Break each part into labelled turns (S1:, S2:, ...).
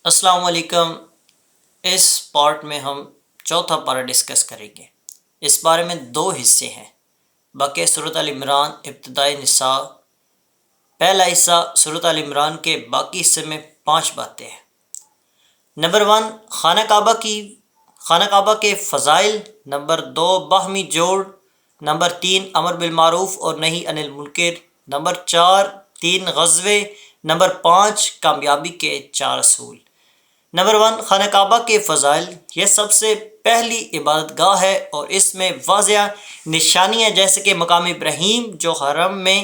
S1: السلام علیکم۔ اس پارٹ میں ہم چوتھا پارہ ڈسکس کریں گے۔ اس بارے میں 2 حصے ہیں۔ باقی سورۃ ال عمران ابتدائی نساء، پہلا حصہ سورۃ ال عمران کے باقی حصے میں 5 باتیں ہیں۔ نمبر 1، خانہ کعبہ کے فضائل۔ نمبر 2، باہمی جوڑ۔ نمبر 3، امر بالمعروف اور نہی عن المنکر۔ نمبر 4، 3 غزوے۔ نمبر 5، کامیابی کے 4 اصول۔ نمبر 1، خانہ کعبہ کے فضائل۔ یہ سب سے پہلی عبادت گاہ ہے اور اس میں واضح نشانیاں جیسے کہ مقام ابراہیم جو حرم میں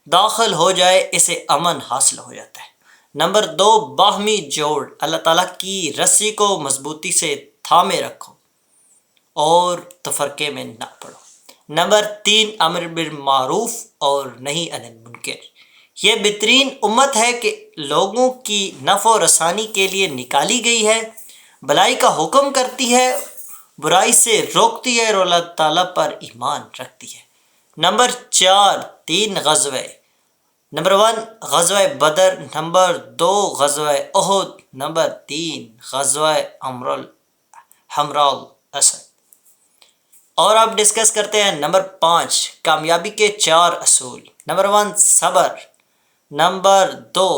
S1: داخل ہو جائے اسے امن حاصل ہو جاتا ہے۔ نمبر 2، باہمی جوڑ۔ اللہ تعالیٰ کی رسی کو مضبوطی سے تھامے رکھو اور تفرقے میں نہ پڑو۔ نمبر 3، امر بالمعروف اور نہی عن المنکر۔ یہ بہترین امت ہے کہ لوگوں کی نفع و رسانی کے لیے نکالی گئی ہے، بھلائی کا حکم کرتی ہے، برائی سے روکتی ہے اور اللہ تعالیٰ پر ایمان رکھتی ہے۔ نمبر 4، 3 غزوے۔ نمبر 1، غزوہ بدر۔ نمبر 2، غزوہ احد۔ نمبر 3، غزوہ حمراء الاسد۔ اور اب ڈسکس کرتے ہیں نمبر 5، کامیابی کے 4 اصول۔ نمبر 1، صبر۔ نمبر 2،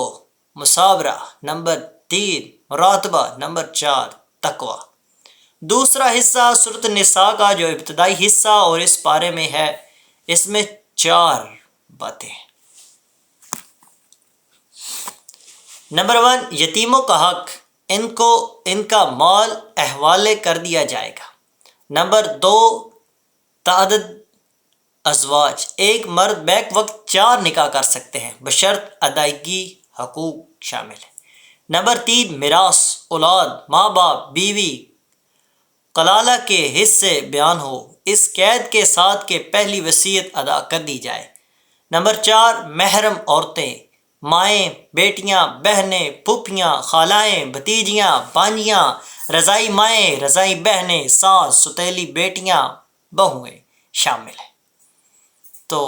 S1: مثابرہ۔ نمبر 3، مراقبہ۔ نمبر 4، تقوی۔ دوسرا حصہ سورۃ النساء کا جو ابتدائی حصہ اور اس پارے میں ہے، اس میں 4 باتیں ہیں۔ نمبر 1، یتیموں کا حق۔ ان کا مال حوالے کر دیا جائے گا۔ نمبر 2، تعدد ازواج۔ ایک مرد بیک وقت 4 نکاح کر سکتے ہیں بشرط ادائیگی حقوق شامل ہے۔ نمبر 3، میراث۔ اولاد، ماں باپ، بیوی، کلالہ کے حصے بیان ہو اس قید کے ساتھ کہ پہلی وصیت ادا کر دی جائے۔ نمبر 4، محرم عورتیں، مائیں، بیٹیاں، بہنیں، پھوپھیاں، خالائیں، بھتیجیاں، بانجیاں، رضاعی مائیں، رضاعی بہنیں، ساس، سوتیلی بیٹیاں، بہویں شامل ہیں۔ تو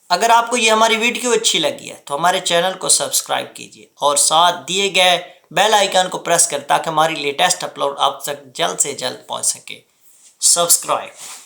S1: اگر آپ کو یہ ہماری ویڈیو اچھی لگی ہے تو ہمارے چینل کو سبسکرائب کیجیے اور ساتھ دیے گئے بیل آئیکن کو پریس کریں تاکہ ہماری لیٹسٹ اپلوڈ آپ تک جلد سے جلد پہنچ سکے۔ سبسکرائب۔